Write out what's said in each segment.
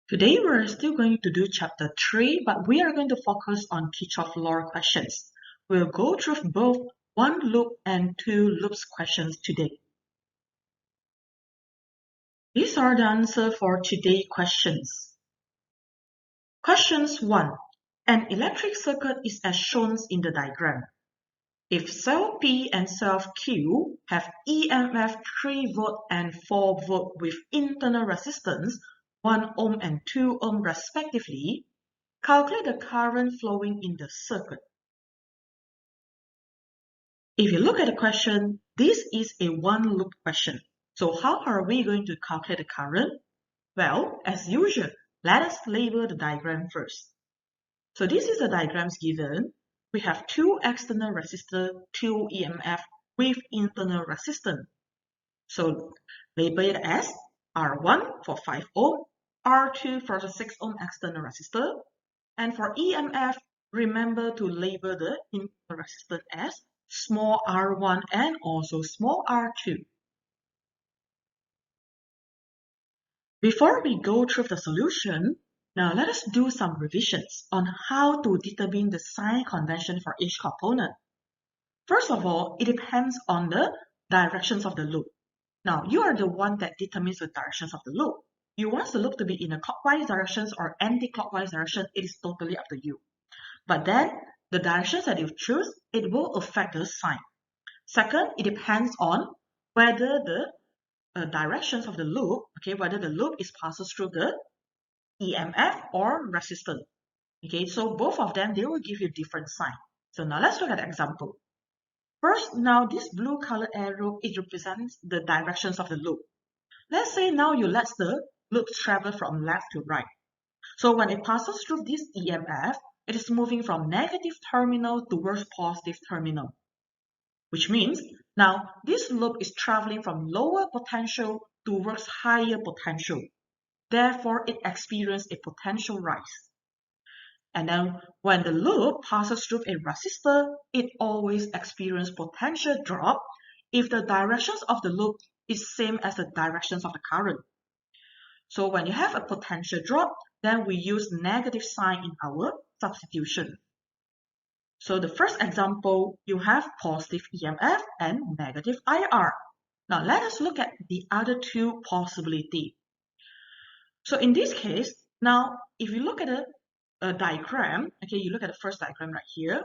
Today we're still going to do chapter 3, but we are going to focus on Kirchhoff law questions. We'll go through both one loop and two loops questions today. These are the answers for today's questions. Questions 1. An electric circuit is as shown in the diagram. If cell P and cell Q have EMF 3 volt and 4 volt with internal resistance 1 ohm and 2 ohm respectively, calculate the current flowing in the circuit. If you look at the question, this is a one-loop question. So how are we going to calculate the current? Well, as usual, let us label the diagram first. So this is the diagrams given. We have two external resistors, two EMF with internal resistance. So label it as R1 for 5 ohm, R2 for the 6 ohm external resistor. And for EMF, remember to label the internal resistance as small r1 and also small r2. Before we go through the solution, now let us do some revisions on how to determine the sign convention for each component. First of all, it depends on the directions of the loop. Now, you are the one that determines the directions of the loop. You want the loop to be in a clockwise directions or anti-clockwise direction, it is totally up to you. But then, the directions that you choose, it will affect the sign. Second, it depends on whether the directions of the loop, whether the loop is passes through the EMF or resistance. So both of them, they will give you different sign. So now let's look at an example. First, now this blue color arrow, it represents the directions of the loop. Let's say now you let the loop travel from left to right. So when it passes through this EMF, it is moving from negative terminal towards positive terminal. Which means now this loop is traveling from lower potential towards higher potential. Therefore, it experiences a potential rise. And then when the loop passes through a resistor, it always experiences potential drop if the directions of the loop is same as the directions of the current. So when you have a potential drop, then we use negative sign in our substitution. So the first example, you have positive EMF and negative IR. Now let us look at the other two possibilities. So in this case, now if you look at a diagram, you look at the first diagram right here.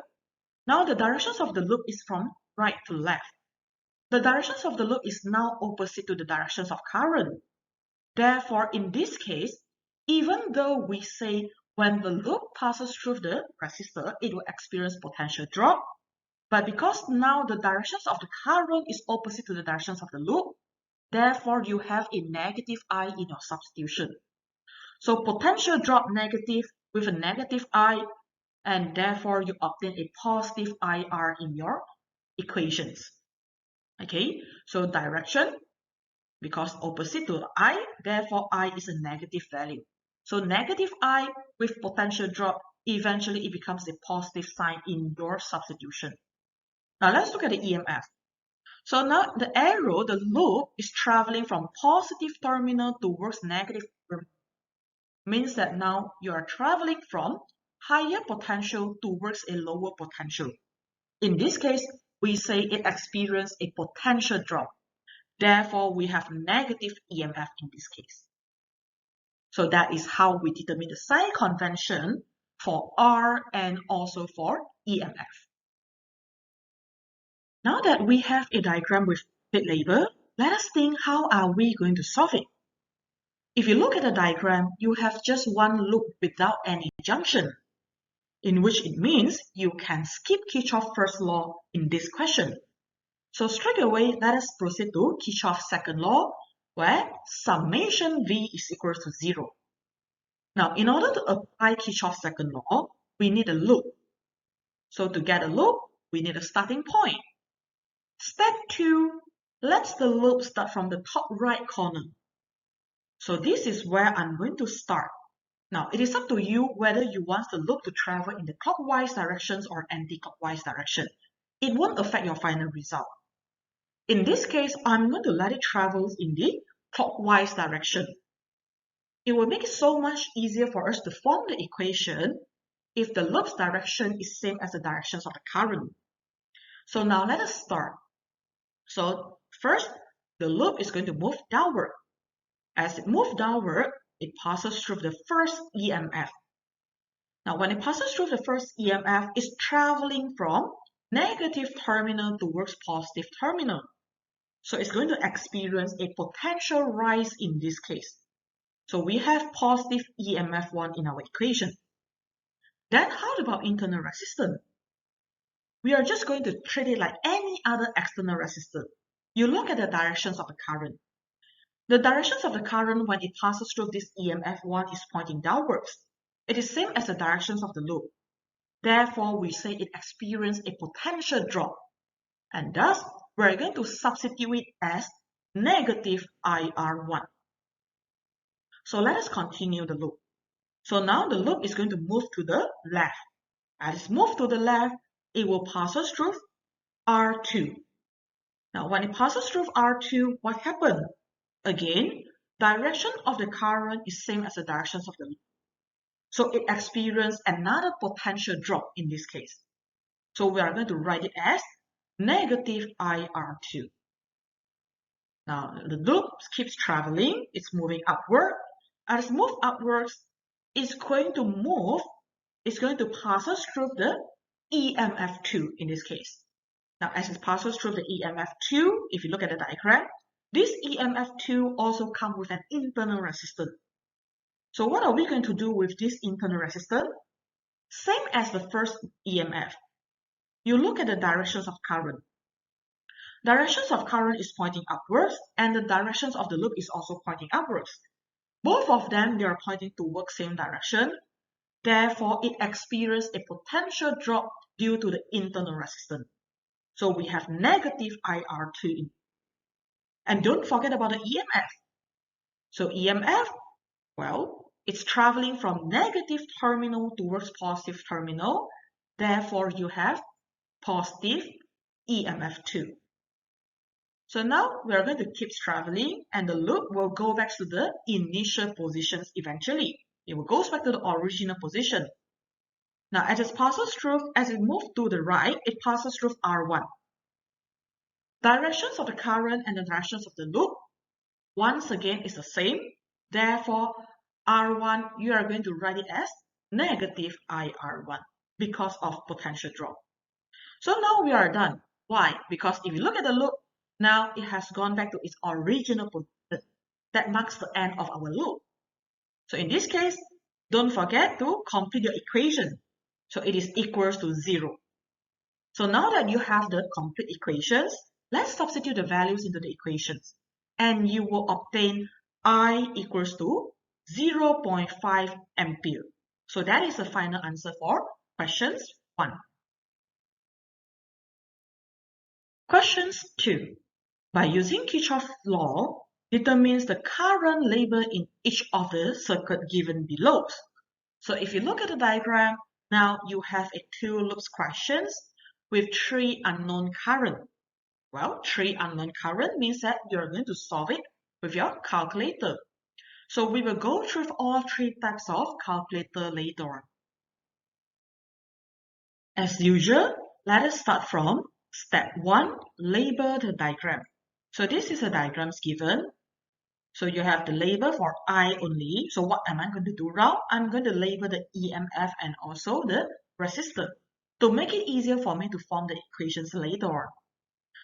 Now the directions of the loop is from right to left. The directions of the loop is now opposite to the directions of current. Therefore, in this case, even though we say when the loop passes through the resistor, it will experience potential drop. But because now the directions of the current is opposite to the directions of the loop, therefore you have a negative I in your substitution. So potential drop negative with a negative I, and therefore you obtain a positive IR in your equations. So direction, because opposite to I, therefore I is a negative value. So negative I with potential drop, eventually it becomes a positive sign in your substitution. Now let's look at the EMF. So now the arrow, the loop, is traveling from positive terminal towards negative terminal. Means that now you are traveling from higher potential towards a lower potential. In this case, we say it experienced a potential drop. Therefore, we have negative EMF in this case. So that is how we determine the sign convention for R and also for EMF. Now that we have a diagram with bit label, let us think how are we going to solve it. If you look at the diagram, you have just one loop without any junction, in which it means you can skip Kirchhoff's first law in this question. So straight away, let us proceed to Kirchhoff's second law, where summation V is equal to 0. Now, in order to apply Kirchhoff's second law, we need a loop. So to get a loop, we need a starting point. Step 2, let the loop start from the top right corner. So this is where I'm going to start. Now, it is up to you whether you want the loop to travel in the clockwise directions or anti-clockwise direction. It won't affect your final result. In this case, I'm going to let it travel in the clockwise direction. it will make it so much easier for us to form the equation if the loop's direction is same as the directions of the current. So now let us start. So first, the loop is going to move downward. As it moves downward, it passes through the first EMF. Now, when it passes through the first EMF, it's traveling from negative terminal towards positive terminal. So it's going to experience a potential rise in this case. So we have positive EMF1 in our equation. Then how about internal resistance? We are just going to treat it like any other external resistor. You look at the directions of the current. The directions of the current when it passes through this EMF1 is pointing downwards. It is same as the directions of the loop. Therefore, we say it experienced a potential drop. And thus, we're going to substitute it as negative IR1. So let us continue the loop. So now the loop is going to move to the left. As it moves to the left, it will pass us through R2. Now, when it passes through R2, what happened? Again, direction of the current is same as the directions of the loop. So it experienced another potential drop in this case. So we are going to write it as negative IR2. Now, the loop keeps traveling. It's moving upward. As it moves upwards, it's going to pass us through the EMF2 in this case. Now, as it passes through the EMF2, if you look at the diagram, this EMF2 also comes with an internal resistance. So what are we going to do with this internal resistance? Same as the first EMF. You look at the directions of current. Directions of current is pointing upwards, and the directions of the loop is also pointing upwards. Both of them, they are pointing towards same direction. Therefore, it experienced a potential drop due to the internal resistance. So we have negative IR2. And don't forget about the EMF. So EMF, well, it's traveling from negative terminal towards positive terminal. Therefore, you have positive EMF2. So now we are going to keep traveling, and the loop will go back to the initial positions eventually. It will go back to the original position. Now, as it moves to the right, it passes through R1. Directions of the current and the directions of the loop, once again, is the same. Therefore, R1, you are going to write it as negative IR1 because of potential drop. So now we are done. Why? Because if you look at the loop, now it has gone back to its original position. That marks the end of our loop. So in this case, don't forget to complete your equation. So it is equals to 0. So now that you have the complete equations, let's substitute the values into the equations. And you will obtain I equals to 0.5 ampere. So that is the final answer for questions 1. Questions 2. By using Kirchhoff's law, determines the current label in each of the circuit given below. So if you look at the diagram, now you have a 2 loops questions with 3 unknown current. Well, 3 unknown current means that you're going to solve it with your calculator. So we will go through all 3 types of calculator later on. As usual, let us start from step 1, label the diagram. So this is a diagram given. So you have the label for I only. So what am I going to do now? I'm going to label the EMF and also the resistor to make it easier for me to form the equations later on.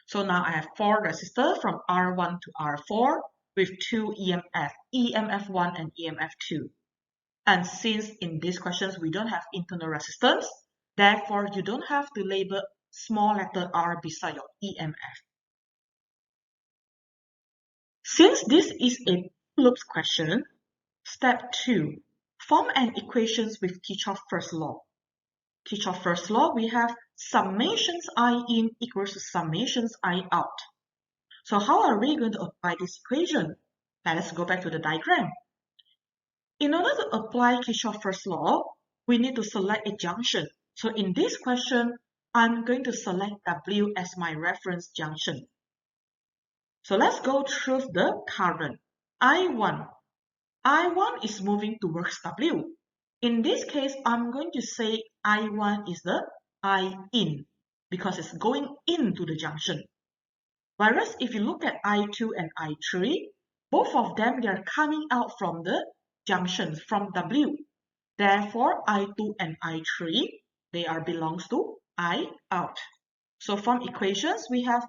So now I have 4 resistors from R1 to R4 with 2 EMF, EMF1 and EMF2. And since in these questions we don't have internal resistance, therefore you don't have to label small letter r beside your EMF. Since this is a loops question, step 2, form an equation with Kirchhoff's first law. Kirchhoff's first law, we have summations I in equals to summations I out. So how are we going to apply this equation? Let us go back to the diagram. In order to apply Kirchhoff's first law, we need to select a junction. So in this question, I'm going to select W as my reference junction. So let's go through the current. I1. I1 is moving towards W. In this case, I'm going to say I1 is the I in because it's going into the junction. Whereas if you look at I2 and I3, both of them, they are coming out from the junction, from W. Therefore, I2 and I3, they are belongs to I out. So from equations, we have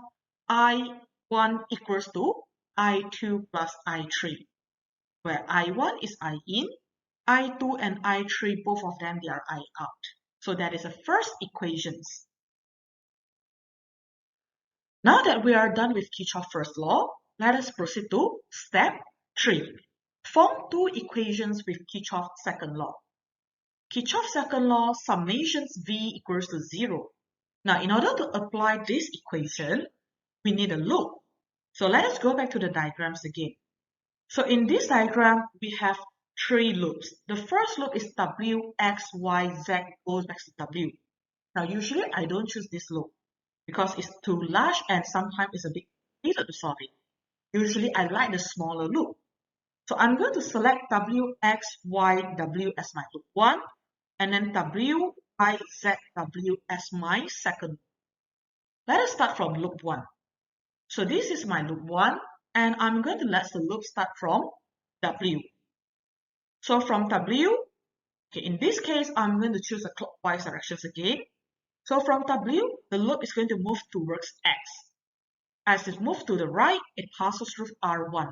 I1 equals to I2 plus I3, where I1 is I in, I2 and I3, both of them, they are I out. So that is the first equations. Now that we are done with Kirchhoff's first law, let us proceed to step 3. Form two equations with Kirchhoff's second law. Kirchhoff's second law, summations V equals to 0. Now, in order to apply this equation, we need a loop. So let us go back to the diagrams again. So in this diagram, we have 3 loops. The first loop is W, X, Y, Z goes back to W. Now, usually I don't choose this loop because it's too large and sometimes it's a bit complicated to solve it. Usually I like the smaller loop. So I'm going to select W, X, Y, W as my loop 1, and then W, Y, Z, W as my second loop. Let us start from loop 1. So this is my loop 1, and I'm going to let the loop start from W. So from W, okay, in this case, I'm going to choose the clockwise directions again. So from W, the loop is going to move towards X. As it moves to the right, it passes through R1.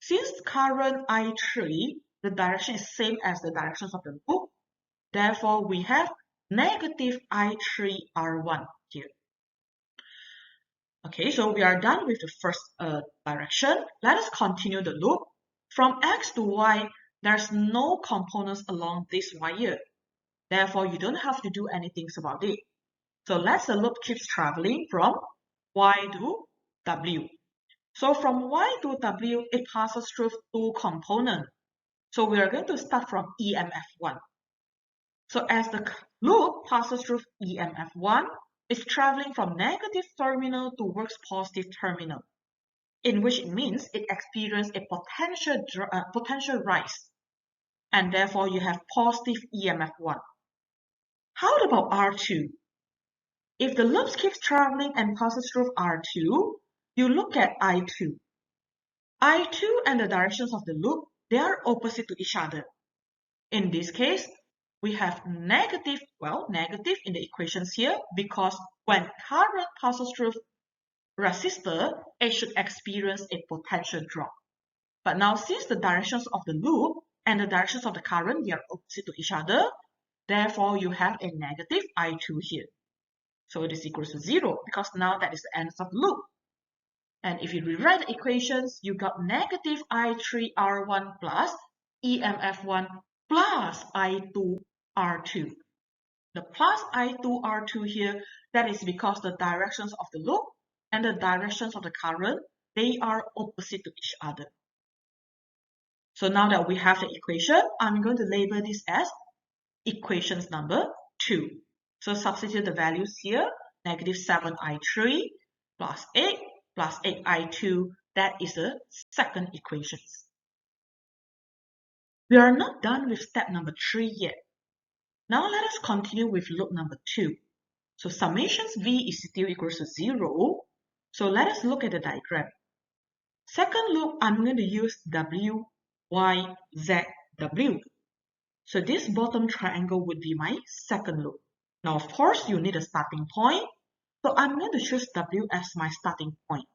Since current I3, the direction is same as the directions of the loop, therefore we have negative I3 R1 here. Okay, so we are done with the first direction. Let us continue the loop. From X to Y, there's no components along this wire. Therefore, you don't have to do anything about it. So let's the loop keeps traveling from Y to W. So from Y to W, it passes through 2 components. So we are going to start from EMF1. So as the loop passes through EMF1, it's traveling from negative terminal towards positive terminal, in which it means it experiences a potential rise, and therefore you have positive EMF1. How about R2? If the loop keeps traveling and passes through R2, you look at I2. I2 and the directions of the loop, they are opposite to each other. In this case, we have negative in the equations here because when current passes through resistor, it should experience a potential drop. But now since the directions of the loop and the directions of the current, they are opposite to each other, therefore you have a negative I2 here. So it is equals to 0 because now that is the end of the loop. And if you rewrite the equations, you got negative I3 R1 plus EMF1 plus I2 R2. The plus I2 R2 here, that is because the directions of the loop and the directions of the current, they are opposite to each other. So now that we have the equation, I'm going to label this as equations number 2. So substitute the values here, negative 7I3 plus 8 plus 8I2, that is the second equation. We are not done with step number 3 yet. Now let us continue with loop number 2. So summations V is still equals to 0. So let us look at the diagram. Second loop, I'm going to use W, Y, Z, W. So this bottom triangle would be my second loop. Now, of course, you need a starting point. So I'm going to choose W as my starting point.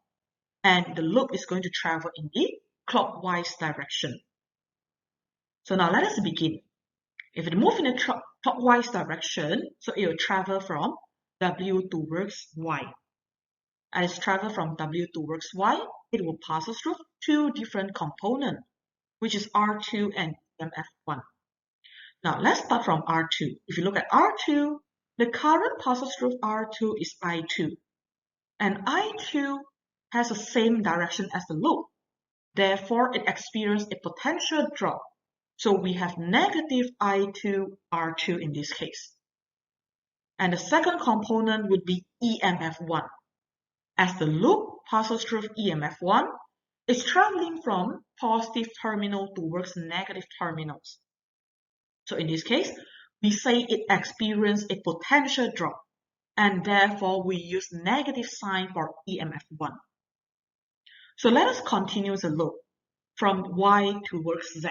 And the loop is going to travel in the clockwise direction. So now let us begin. If it moves in the clockwise direction, so it will travel from W towards Y. As it travels from W towards Y, it will pass through 2 different components, which is R2 and EMF1. Now let's start from R2. If you look at R2, the current passes through R2 is I2. And I2 has the same direction as the loop. Therefore, it experiences a potential drop. So we have negative I2 R2 in this case. And the second component would be EMF1. As the loop passes through EMF1, It's traveling from positive terminal towards negative terminals. So in this case, we say it experienced a potential drop, and therefore we use negative sign for EMF1. So let us continue the loop from Y towards Z.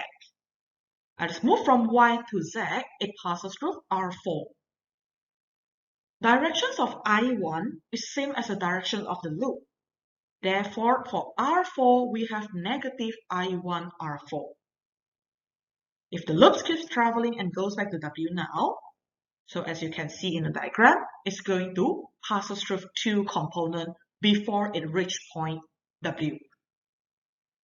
Let's move from Y to Z, it passes through R4. Directions of I1 is same as the direction of the loop. Therefore, for R4, we have negative I1 R4. If the loop keeps traveling and goes back to W now, so as you can see in the diagram, it's going to pass through two components before it reaches point W.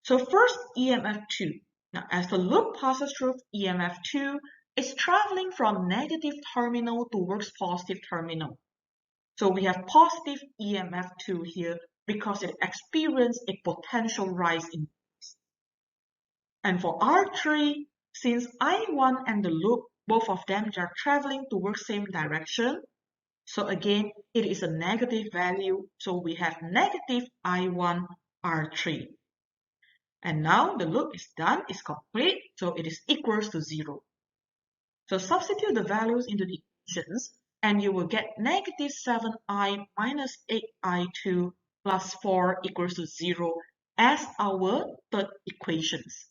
So first, EMF2. Now, as the loop passes through EMF2, it's traveling from negative terminal towards positive terminal. So we have positive EMF2 here because it experienced a potential rise in phase. And for R3, since I1 and the loop, both of them are traveling towards same direction, so again, it is a negative value, so we have negative I1 R3. And now the loop is done, is complete, so it is equals to 0. So substitute the values into the equations, and you will get negative 7i minus 8i2 plus 4 equals to 0 as our third equations.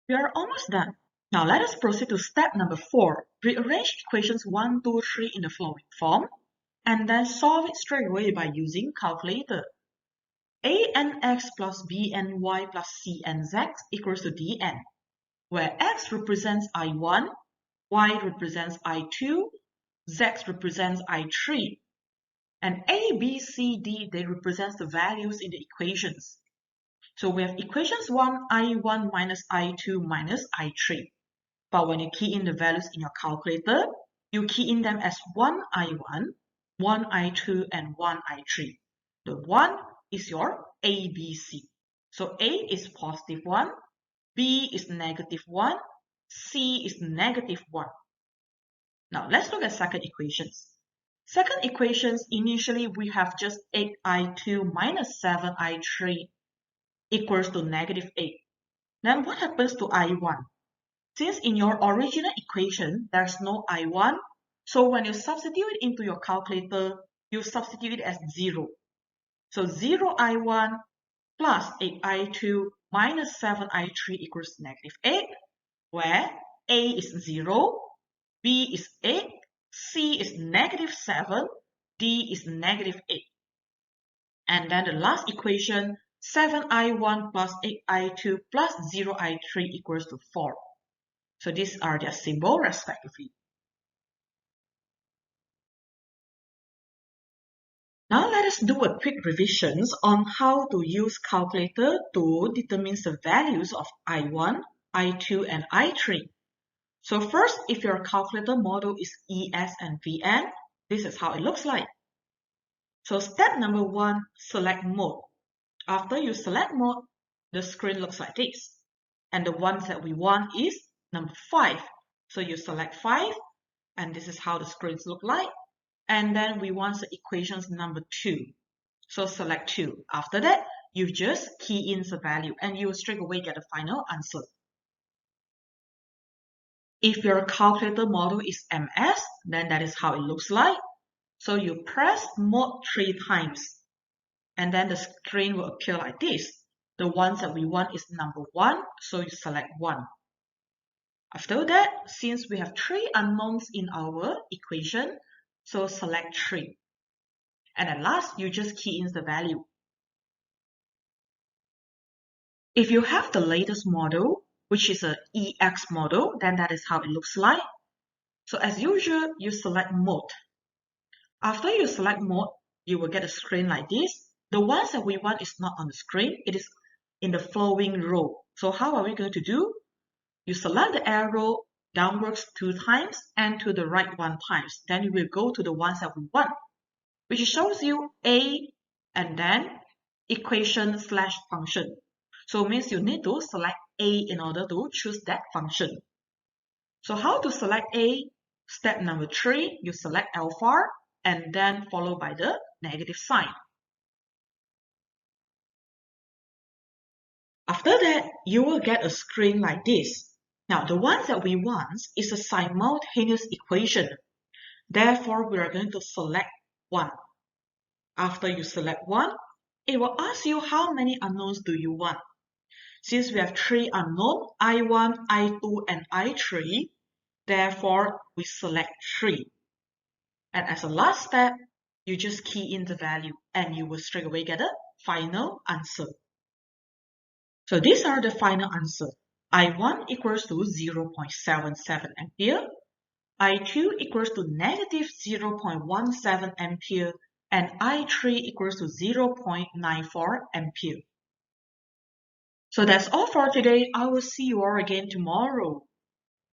We are almost done. Now let us proceed to step number 4. Rearrange equations 1, 2, 3 in the following form, and then solve it straight away by using calculator. ANX plus BNY plus CNZ equals to DN, where X represents I1, Y represents I2, Z represents I3, and A, B, C, D, they represent the values in the equations. So we have equations 1, I1 minus I2 minus I3. But when you key in the values in your calculator, you key in them as 1 I1, 1 I2, and 1 I3. The 1 is your ABC. So A is positive 1, B is negative 1, C is negative 1. Now let's look at second equations. Second equations, initially we have just 8i2 minus 7i3 equals to negative 8. Then what happens to I1? Since in your original equation, there's no I1, so when you substitute it into your calculator, you substitute it as 0. So 0 I1 plus 8i2 minus 7i3 equals negative 8, where A is 0, B is 8, C is negative 7, D is negative 8. And then the last equation, 7i1 plus 8i2 plus 0i3 equals to 4. So these are their symbols respectively. Now let us do a quick revisions on how to use calculator to determine the values of I1, I2, and I3. So first, if your calculator model is ES and VN, this is how it looks like. So step number 1, select mode. After you select mode, the screen looks like this. And the ones that we want is number 5. So you select 5, and this is how the screens look like. And then we want the equations number 2. So select 2. After that, you just key in the value, and you will straight away get the final answer. If your calculator model is MS, then that is how it looks like. So you press mode 3 times, and then the screen will appear like this. The ones that we want is number 1, so you select 1. After that, since we have 3 unknowns in our equation, so select 3. And at last, you just key in the value. If you have the latest model, which is an EX model, then that is how it looks like. So as usual, you select mode. After you select mode, you will get a screen like this. The ones that we want is not on the screen, it is in the following row. So how are we going to do? You select the arrow downwards 2 times and to the right 1 times. Then you will go to the ones that we want, which shows you A and then equation / function. So it means you need to select A in order to choose that function. So how to select A? Step number 3, you select alpha and then followed by the negative sign. After that, you will get a screen like this. Now, the one that we want is a simultaneous equation. Therefore, we are going to select one. After you select one, it will ask you how many unknowns do you want. Since we have 3 unknowns, I1, I2, and I3, therefore we select 3. And as a last step, you just key in the value and you will straight away get a final answer. So these are the final answers. I1 equals to 0.77 ampere, I2 equals to negative 0.17 ampere, and I3 equals to 0.94 ampere. So that's all for today. I will see you all again tomorrow.